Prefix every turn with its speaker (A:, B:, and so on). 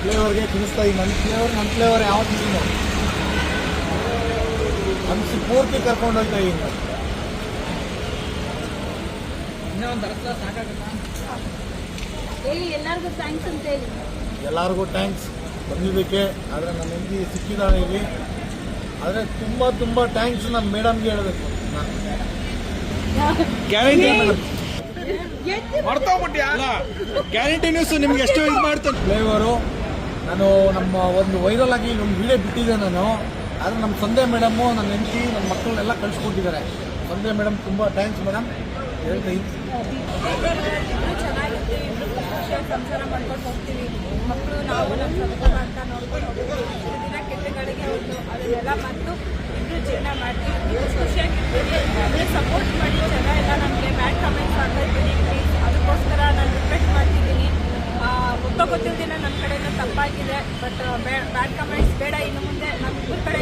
A: ಫ್ಲೇವರ್ಗೆ ತಿನ್ನಿಸ್ತಾ ಇದ್ದೀನಿ. ನನ್ನ ಫ್ಲೇವರ್ ಯಾವತ್ತಿಲ್ಲ ಅನ್ಸಿ ಪೂರ್ತಿ ಕರ್ಕೊಂಡು ಹೋಗ್ತಾ ಇದ್ದೀನಿ.
B: ಹೇಳಿ ಎಲ್ಲರಿಗೂ ಥ್ಯಾಂಕ್ಸ್ ಅಂತ ಹೇಳಿ.
A: ಎಲ್ಲರಿಗೂ ಥ್ಯಾಂಕ್ಸ್ ಬಂದಿದ್ದಕ್ಕೆ. ಆದರೆ ನನ್ನ ಹೆಂಡತಿ ಸಿಕ್ಕಿದ್ದಾಳೆ ಇಲ್ಲಿ. ಆದರೆ ತುಂಬ ತುಂಬ ಥ್ಯಾಂಕ್ಸ್ ನಮ್ಮ ಮೇಡಮ್ಗೆ ಹೇಳಬೇಕು.
C: ಗ್ಯಾರಂಟಿ ಗ್ಯಾರಂಟಿ ನ್ಯೂಸ್ ನಿಮ್ಗೆ ಎಷ್ಟು ಇದು ಮಾಡ್ತಾನೆ
A: ಫ್ಲೇವರು. ನಾನು ನಮ್ಮ ಒಂದು ವೈರಲ್ ಆಗಿ ಒಂದು ವಿಡಿಯೋ ಬಿಟ್ಟಿದ್ದೆ ನಾನು. ಆದರೆ ನಮ್ಮ ಸಂಧ್ಯಾ ಮೇಡಮ್ಮು ನನ್ನ ಹೆಂಡತಿ ನನ್ನ ಮಕ್ಕಳನ್ನೆಲ್ಲ ಕಳಿಸ್ಕೊಟ್ಟಿದ್ದಾರೆ. ಸಂಧ್ಯಾ ಮೇಡಮ್ ತುಂಬ ಥ್ಯಾಂಕ್ಸ್ ಮೇಡಮ್ ಹೇಳ್ತಾ ಇದ್ದೀನಿ.
B: ಚೆನ್ನಾಗಿತ್ತು, ಇಬ್ಬರು ಖುಷಿಯಾಗಿ ಸಂಸಾರ ಮಾಡ್ಕೊಂಡು ಹೋಗ್ತೀವಿ. ಮಕ್ಕಳು ನಾವು ನಮ್ಮ ಸಂಸಾರ ಅಂತ ನೋಡ್ಕೊಂಡು ಹೋಗ್ತೀವಿ. ದಿನ ಕೆಟ್ಟಗಳಿಗೆ ಒಂದು ಅದನ್ನೆಲ್ಲ ಮತ್ತು ಇಬ್ಬರು ಜೀವನ ಮಾಡ್ತೀವಿ. ನೀವು ಖುಷಿಯಾಗಿರ್ತೀವಿ. ಅಂದರೆ ಸಪೋರ್ಟ್ ಮಾಡಿ ಜನ ಎಲ್ಲ ನಮಗೆ ಬ್ಯಾಡ್ ಕಮೆಂಟ್ಸ್ ಮಾಡ್ತಾ ಇದ್ದೀನಿ ಪ್ಲೀಸ್. ಅದಕ್ಕೋಸ್ಕರ ನಾನು ರಿಕ್ವೆಸ್ಟ್ ಮಾಡ್ತಿದ್ದೀನಿ. ಗೊತ್ತಿಲ್ದಿನ ನನ್ನ ಕಡೆಯಿಂದ ತಪ್ಪಾಗಿದೆ. ಬಟ್ ಬ್ಯಾಡ್ ಕಮೆಂಟ್ಸ್ ಬೇಡ. ಇನ್ನು ಮುಂದೆ ನಮ್ಮ ಇಬ್ಬರ ಕಡೆ